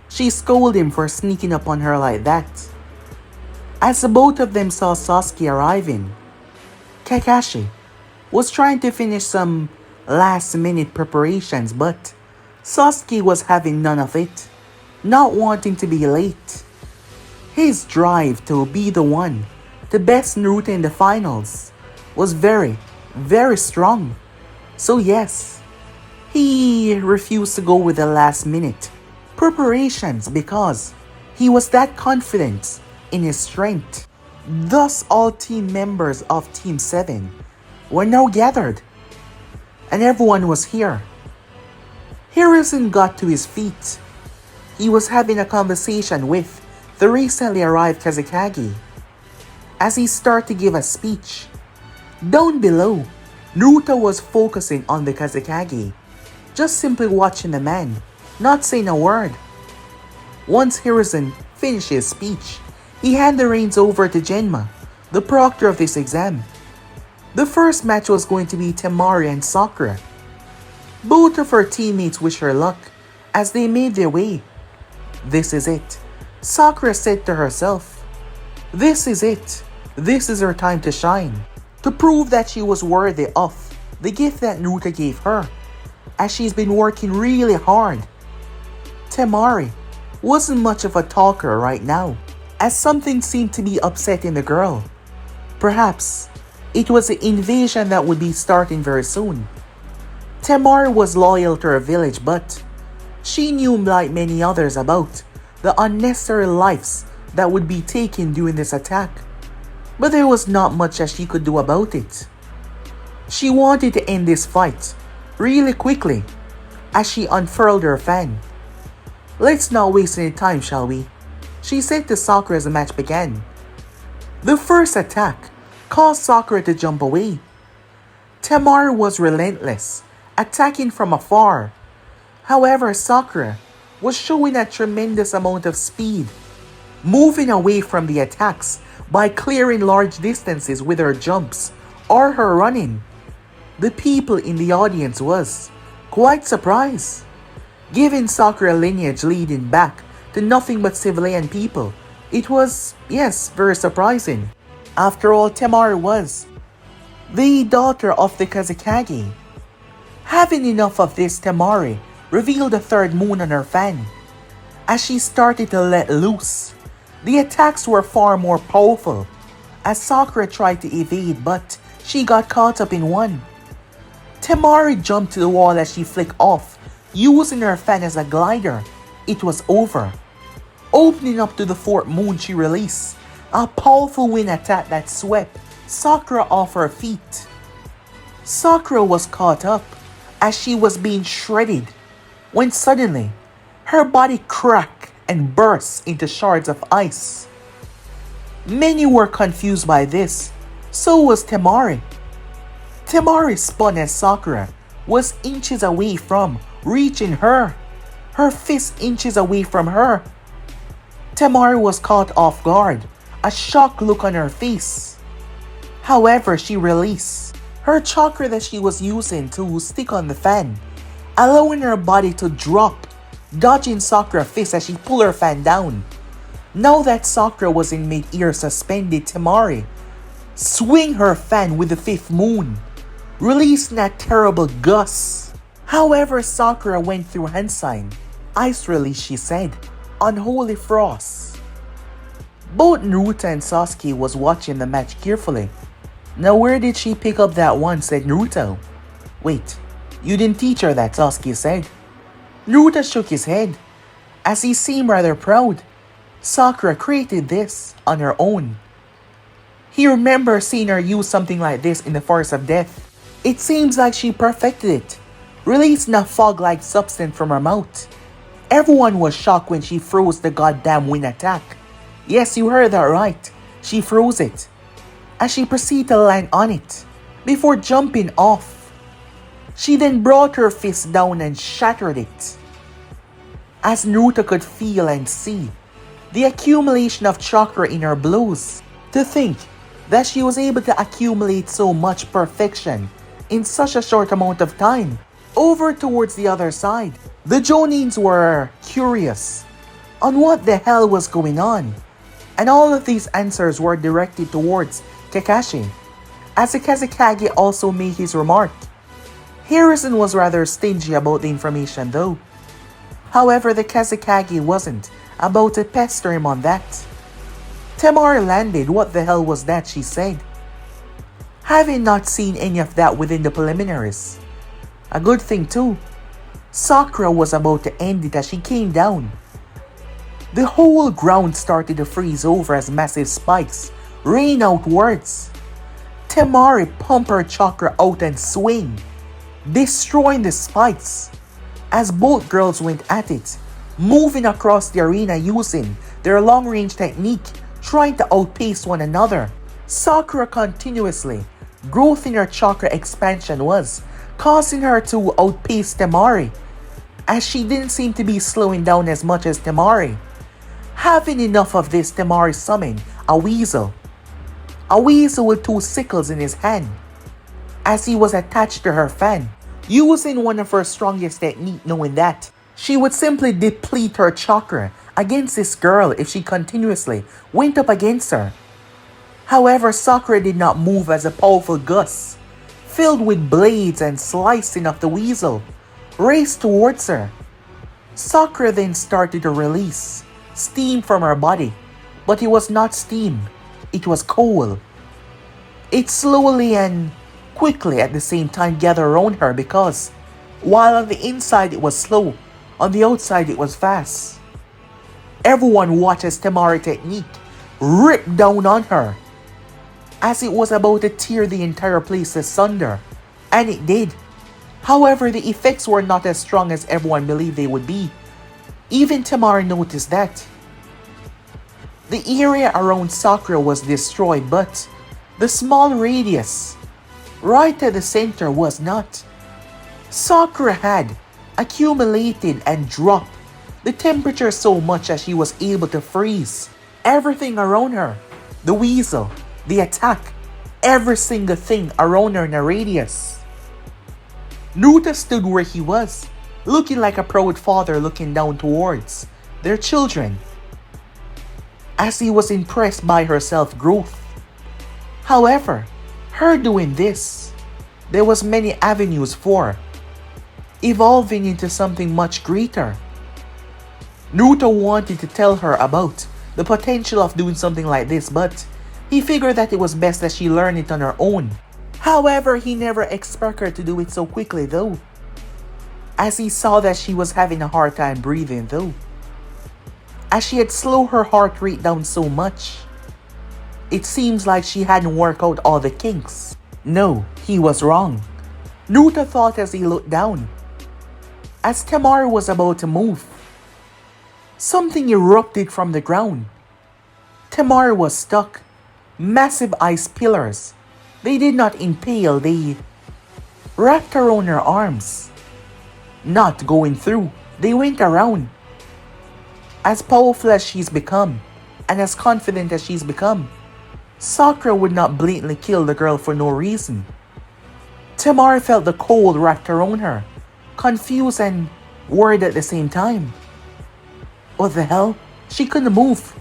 She scolded him for sneaking up on her like that. As the both of them saw Sasuke arriving, Kakashi was trying to finish some last-minute preparations, but Sasuke was having none of it, not wanting to be late. His drive to be the one to best Naruto in the finals was very, very strong. So yes, he refused to go with the last-minute preparations because he was that confident in his strength. Thus, all team members of Team 7 were now gathered, and everyone was here. Harrison got to his feet. He was having a conversation with the recently arrived Kazekage. As he started to give a speech, down below, Naruto was focusing on the Kazekage, just simply watching the man, not saying a word. Once Harrison finished his speech, he handed the reins over to Genma, the proctor of this exam. The first match was going to be Temari and Sakura. Both of her teammates wished her luck as they made their way. This is it, Sakura said to herself. This is it. This is her time to shine, to prove that she was worthy of the gift that Naruto gave her, as she's been working really hard. Temari wasn't much of a talker right now, as something seemed to be upsetting the girl. Perhaps it was the invasion that would be starting very soon. Temari was loyal to her village, but she knew, like many others, about the unnecessary lives that would be taken during this attack. But there was not much that she could do about it. She wanted to end this fight really quickly as she unfurled her fan. Let's not waste any time, shall we? She said to Sakura as the match began. The first attack caused Sakura to jump away. Temari was relentless, attacking from afar. However, Sakura was showing a tremendous amount of speed, moving away from the attacks by clearing large distances with her jumps or her running. The people in the audience was quite surprised, giving Sakura lineage leading back to nothing but civilian people It was, yes, very surprising. After all, Temari was the daughter of the Kazekage. Having enough of this, Temari revealed the third moon on her fan. As she started to let loose, the attacks were far more powerful, as Sakura tried to evade, but she got caught up in one. Temari jumped to the wall as she flicked off, using her fan as a glider. It was over. Opening up to the fourth moon, she released a powerful wind attack that swept Sakura off her feet. Sakura was caught up as she was being shredded when suddenly her body cracked and burst into shards of ice. Many were confused by this, so was Temari. Temari spun as Sakura was inches away from reaching her fist inches away from her. Temari was caught off guard, a shocked look on her face. However, she released her chakra that she was using to stick on the fan, allowing her body to drop, dodging Sakura's fist as she pulled her fan down. Now that Sakura was in mid-air suspended, Temari swing her fan with the fifth moon, releasing that terrible gust. However, Sakura went through hand sign. Ice release, she said. Unholy frost. Both Naruto and Sasuke was watching the match carefully. Now where did she pick up that one, said Naruto. Wait, you didn't teach her that, Sasuke said. Naruto shook his head, as he seemed rather proud. Sakura created this on her own. He remembered seeing her use something like this in the Forest of Death. It seems like she perfected it, releasing a fog-like substance from her mouth. Everyone was shocked when she froze the goddamn wind attack. Yes, you heard that right. She froze it, as she proceeded to land on it, before jumping off. She then brought her fist down and shattered it. As Naruto could feel and see the accumulation of chakra in her blows. To think that she was able to accumulate so much perfection in such a short amount of time. Over towards the other side, the Jonins were curious on what the hell was going on, and all of these answers were directed towards Kakashi, as the Kazekage also made his remark. Harrison was rather stingy about the information though. However, the Kazekage wasn't about to pester him on that. Temari landed. What the hell was that, she said, having not seen any of that within the preliminaries. A good thing too. Sakura was about to end it as she came down. The whole ground started to freeze over as massive spikes rain outwards. Temari pumped her chakra out and swing, destroying the spikes as both girls went at it, moving across the arena using their long-range technique, trying to outpace one another. Sakura continuously growth in her chakra expansion was causing her to outpace Temari, as she didn't seem to be slowing down as much as Temari. Having enough of this, Temari summoned a weasel with two sickles in his hand, as he was attached to her fan, using one of her strongest techniques, knowing that she would simply deplete her chakra against this girl if she continuously went up against her. However, Sakura did not move as a powerful gust, filled with blades and slicing of the weasel, raced towards her. Sakura then started to release steam from her body, but it was not steam, it was coal. It slowly and quickly at the same time gathered around her, because while on the inside it was slow, on the outside it was fast. Everyone watched as Temari technique ripped down on her, as it was about to tear the entire place asunder, and it did. However, the effects were not as strong as everyone believed they would be. Even Temari noticed that. The area around Sakura was destroyed, but the small radius right at the center was not. Sakura had accumulated and dropped the temperature so much that she was able to freeze everything around her. The weasel, the attack, every single thing around her in a radius. Naruto stood where he was, looking like a proud father looking down towards their children. as he was impressed by her self-growth. However, her doing this, there was many avenues for evolving into something much greater. Naruto wanted to tell her about the potential of doing something like this, but he figured that it was best that she learn it on her own. However, he never expected her to do it so quickly though, as he saw that she was having a hard time breathing though, as she had slowed her heart rate down so much. It seems like she hadn't worked out all the kinks. No, he was wrong. Naruto thought as he looked down. As Temari was about to move, something erupted from the ground. Temari was stuck. Massive ice pillars. They did not impale, they wrapped around her arms. Not going through, they went around. As powerful as she's become, and as confident as she's become, Sakura would not blatantly kill the girl for no reason. Temari felt the cold wrapped around her, confused and worried at the same time. What the hell? She couldn't move.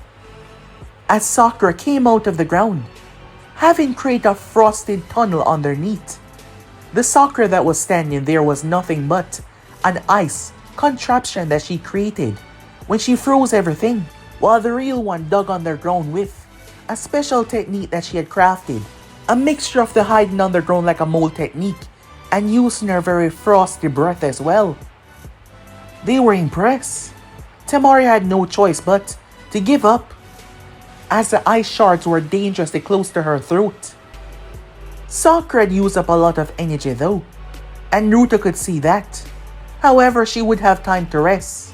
As Sakura came out of the ground, having created a frosted tunnel underneath. The Sakura that was standing there was nothing but an ice contraption that she created when she froze everything, while the real one dug underground with a special technique that she had crafted, a mixture of the hiding underground like a mole technique and using her very frosty breath as well. They were impressed. Temari had no choice but to give up, as the ice shards were dangerously close to her throat. Sakura had used up a lot of energy though, and Naruto could see that. However, she would have time to rest.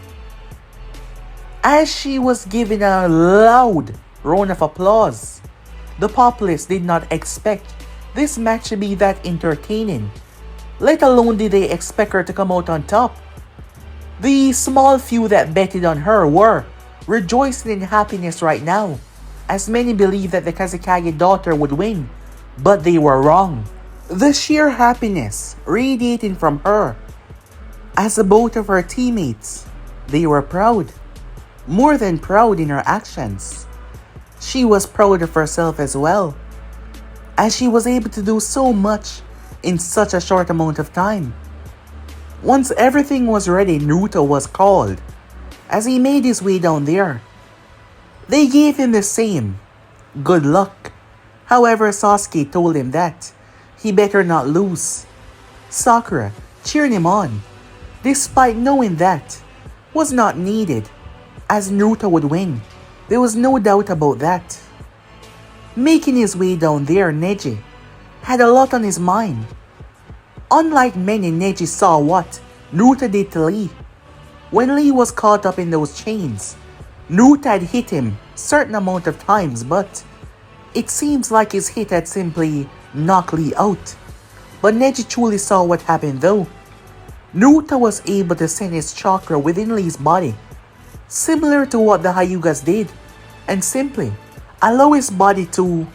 As she was given a loud round of applause, the populace did not expect this match to be that entertaining, let alone did they expect her to come out on top. The small few that betted on her were rejoicing in happiness right now, as many believed that the Kazekage daughter would win, but they were wrong. The sheer happiness radiating from her, as both of her teammates, they were proud. More than proud in her actions. She was proud of herself as well, as she was able to do so much in such a short amount of time. Once everything was ready, Naruto was called. As he made his way down there, they gave him the same good luck. However, Sasuke told him that he better not lose. Sakura cheered him on, despite knowing that was not needed, as Naruto would win. There was no doubt about that. Making his way down there, Neji had a lot on his mind. Unlike many, Neji saw what Naruto did to Lee. When Lee was caught up in those chains, Naruto had hit him certain amount of times, but it seems like his hit had simply knocked Lee out. But Neji truly saw what happened though. Naruto was able to send his chakra within Lee's body, similar to what the Hyugas did, and simply allow his body to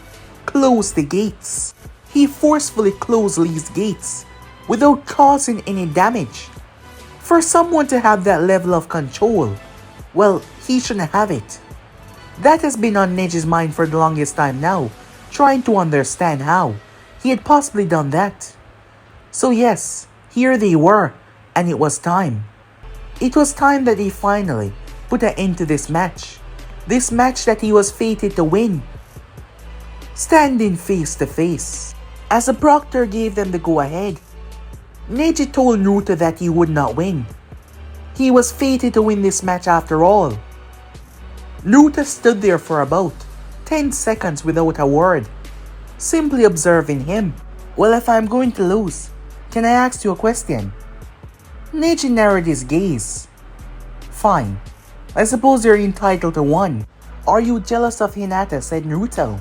close the gates. He forcefully closed Lee's gates without causing any damage. For someone to have that level of control, well, he shouldn't have it. That has been on Neji's mind for the longest time now, trying to understand how he had possibly done that. So yes, here they were, and it was time. It was time that he finally put an end to this match. This match that he was fated to win. Standing face to face, as the proctor gave them the go-ahead, Neji told Naruto that he would not win. He was fated to win this match after all. Naruto stood there for about 10 seconds without a word, simply observing him. Well, if I'm going to lose, can I ask you a question? Neji narrowed his gaze. Fine. I suppose you're entitled to one. Are you jealous of Hinata? Said Naruto.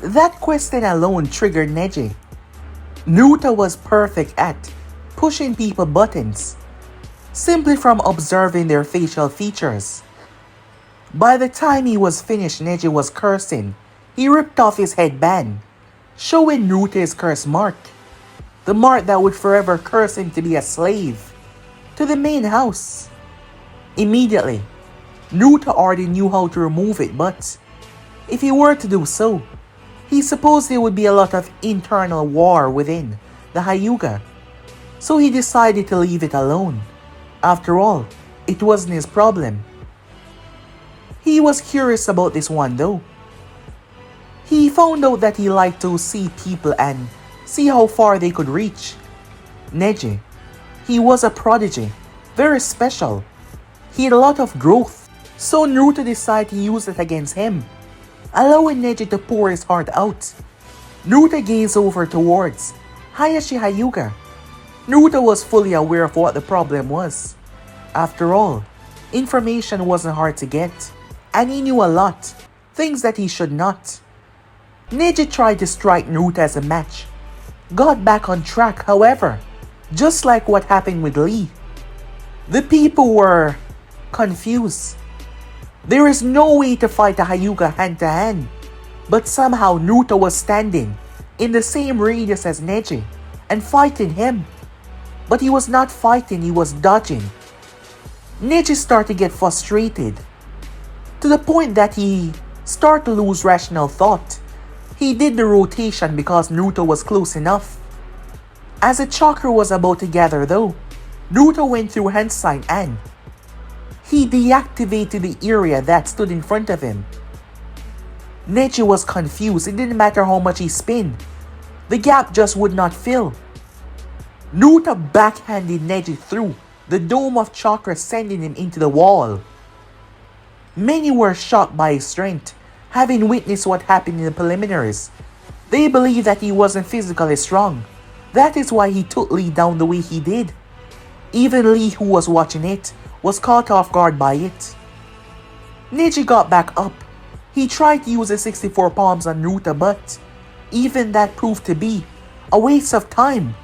That question alone triggered Neji. Naruto was perfect at pushing people buttons, simply from observing their facial features. By the time he was finished, Neji was cursing. He ripped off his headband, showing Naruto his curse mark. The mark that would forever curse him to be a slave to the main house. Immediately, Naruto already knew how to remove it, but if he were to do so, he supposed there would be a lot of internal war within the Hyuga. So he decided to leave it alone. After all, it wasn't his problem. He was curious about this one though. He found out that he liked to see people and see how far they could reach. Neji. He was a prodigy, very special. He had a lot of growth, so Naruto decided to use it against him, allowing Neji to pour his heart out. Naruto gazed over towards Hayashi Hyuga. Naruto was fully aware of what the problem was. After all, information wasn't hard to get, and he knew a lot, things that he should not. Neji tried to strike Naruto as a match, got back on track however, just like what happened with Lee. The people were confused. There is no way to fight a Hyuga hand to hand, but somehow Naruto was standing in the same radius as Neji and fighting him. But he was not fighting, he was dodging. Neji started to get frustrated, to the point that he started to lose rational thought. He did the rotation because Naruto was close enough. As the chakra was about to gather though, Naruto went through hand sign and he deactivated the area that stood in front of him. Neji was confused, it didn't matter how much he spun. The gap just would not fill. Naruto backhanded Neji through the dome of chakra, sending him into the wall. Many were shocked by his strength, having witnessed what happened in the preliminaries. They believed that he wasn't physically strong. That is why he took Lee down the way he did. Even Lee, who was watching it, was caught off guard by it. Neji got back up. He tried to use the 64 palms on Naruto, but even that proved to be a waste of time,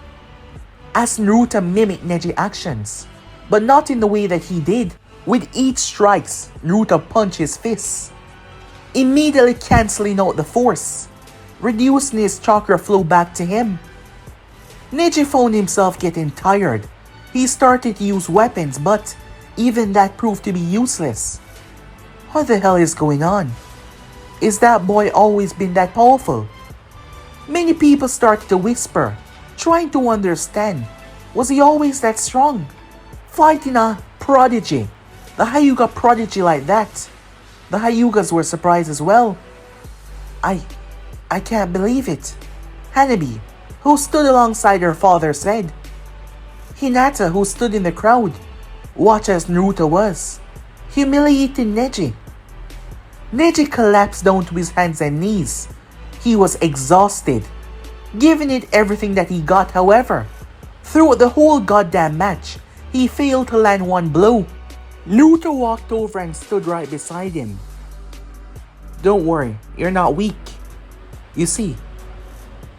as Naruto mimicked Neji's actions, but not in the way that he did. With each strikes, Naruto punched his fists, immediately cancelling out the force, reducing his chakra flow back to him. Neji found himself getting tired. He started to use weapons, but even that proved to be useless. What the hell is going on? Is that boy always been that powerful? Many people started to whisper, trying to understand. Was he always that strong? Fighting a prodigy, the Hyuga prodigy like that. The Hyugas were surprised as well. I can't believe it. Hanabi, who stood alongside her father, said. Hinata, who stood in the crowd, watched as Naruto was humiliating Neji. Neji collapsed down to his hands and knees. He was exhausted, giving it everything that he got. However, throughout the whole goddamn match, he failed to land one blow. Naruto walked over and stood right beside him. Don't worry, you're not weak. You see,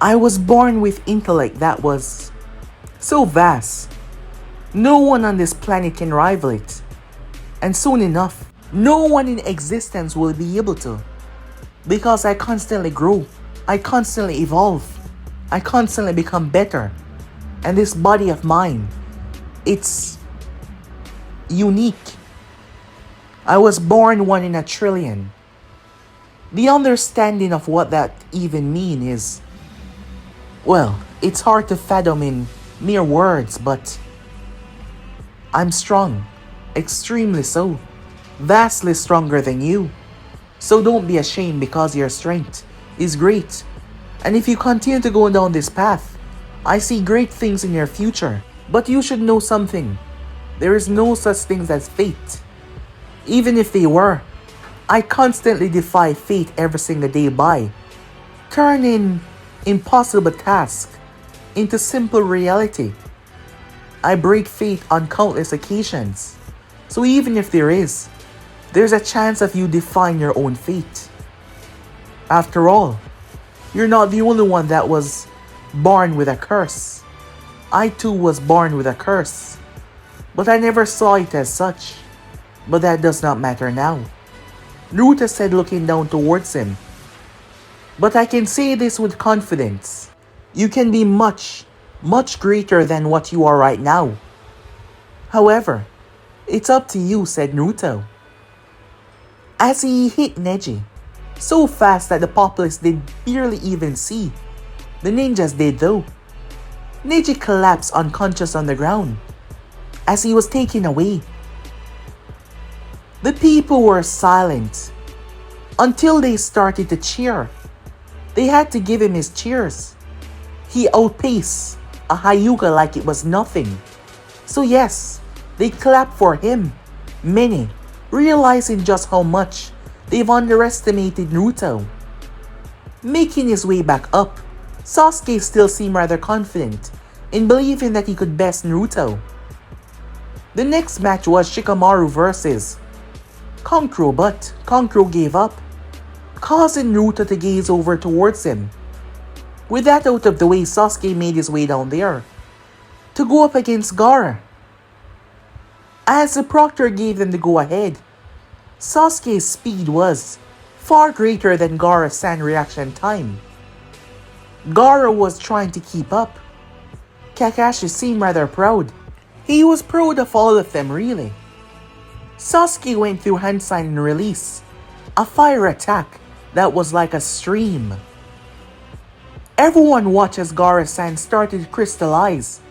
I was born with intellect that was so vast. No one on this planet can rival it. And soon enough, no one in existence will be able to. Because I constantly grow, I constantly evolve, I constantly become better. And this body of mine, it's unique. I was born one in a trillion. The understanding of what that even means is, well, it's hard to fathom in mere words, but I'm strong, extremely so, vastly stronger than you. So don't be ashamed because your strength is great. And if you continue to go down this path, I see great things in your future. But you should know something. There is no such thing as fate. Even if they were, I constantly defy fate every single day by turning impossible tasks into simple reality. I break fate on countless occasions. So even if there's a chance of you defying your own fate. After all, you're not the only one that was born with a curse. I too was born with a curse, but I never saw it as such. But that does not matter now. Naruto said, looking down towards him. But I can say this with confidence. You can be much, much greater than what you are right now. However, it's up to you, said Naruto. as he hit Neji, so fast that the populace did barely even see. The ninjas did though. Neji collapsed unconscious on the ground as he was taken away. The people were silent until they started to cheer. They had to give him his cheers. He outpaced a Hyuga like it was nothing. So yes, they clapped for him. Many, realizing just how much they've underestimated Naruto. Making his way back up, Sasuke still seemed rather confident in believing that he could best Naruto. The next match was Shikamaru versus Kankuro, but Kankuro gave up, causing Naruto to gaze over towards him. With that out of the way, Sasuke made his way down there to go up against Gaara. As the proctor gave them the go-ahead, Sasuke's speed was far greater than Gaara's reaction time. Gaara was trying to keep up. Kakashi seemed rather proud. He was proud of all of them really. Sasuke went through hand sign and release, a fire attack that was like a stream. Everyone watched as Gaara-san started to crystallize.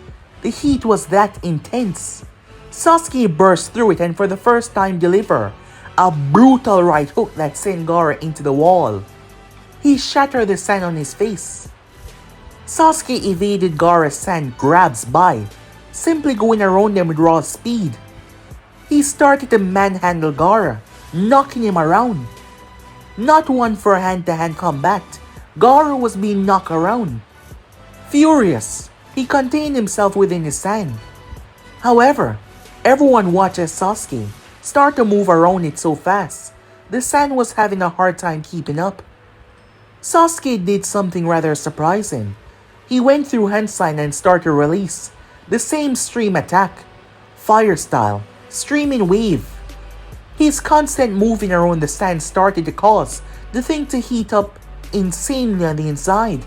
The heat was that intense. Sasuke burst through it and for the first time deliver a brutal right hook that sent Gaara into the wall. He shattered the sand on his face. Sasuke evaded Gaara-san grabs by simply going around them with raw speed. He started to manhandle Gaara, knocking him around. Not one for hand-to-hand combat, Gaara was being knocked around. Furious, he contained himself within his sand. However, everyone watched as Sasuke start to move around it so fast, the sand was having a hard time keeping up. Sasuke did something rather surprising. He went through hand sign and started to release the same stream attack, fire style, streaming wave. His constant moving around the sand started to cause the thing to heat up insanely on the inside.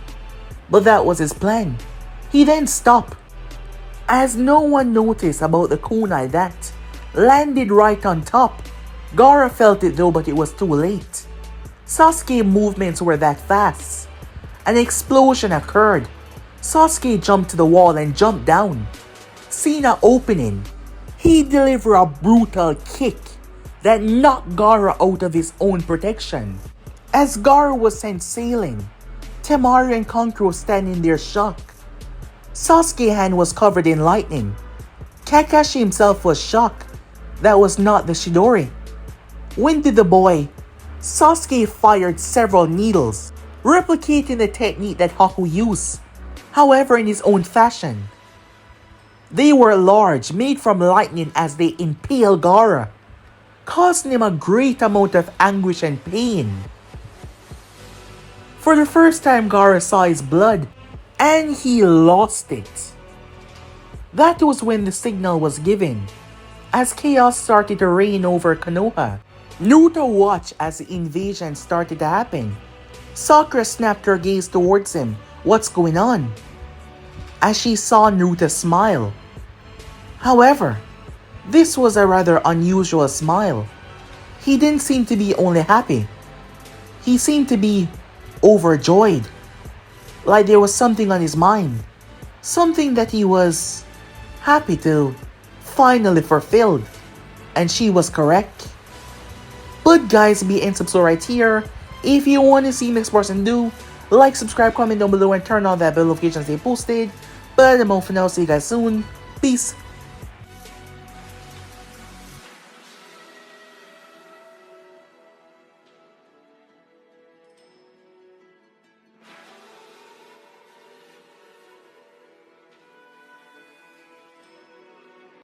But that was his plan. He then stopped, as no one noticed about the kunai that landed right on top. Gaara felt it though, but it was too late. Sasuke's movements were that fast. An explosion occurred. Sasuke jumped to the wall and jumped down. Seeing an opening, he delivered a brutal kick that knocked Gaara out of his own protection. As Gaara was sent sailing, Temari and Kankuro standing there shocked. Sasuke's hand was covered in lightning. Kakashi himself was shocked. That was not the Chidori. When did the boy? Sasuke fired several needles, replicating the technique that Haku used, however in his own fashion. They were large, made from lightning as they impaled Gaara, causing him a great amount of anguish and pain. For the first time, Gaara saw his blood, and he lost it. That was when the signal was given, as chaos started to reign over Konoha. Naruto watched as the invasion started to happen. Sakura snapped her gaze towards him. What's going on? As she saw Naruto smile. However, this was a rather unusual smile. He didn't seem to be only happy. He seemed to be overjoyed. Like there was something on his mind. Something that he was happy to finally fulfilled. And she was correct. But guys, be and subscribe right here. If you want to see next person do, like, subscribe, comment down below, and turn on that bell notification to stay posted. But I'm out for now. See you guys soon. Peace.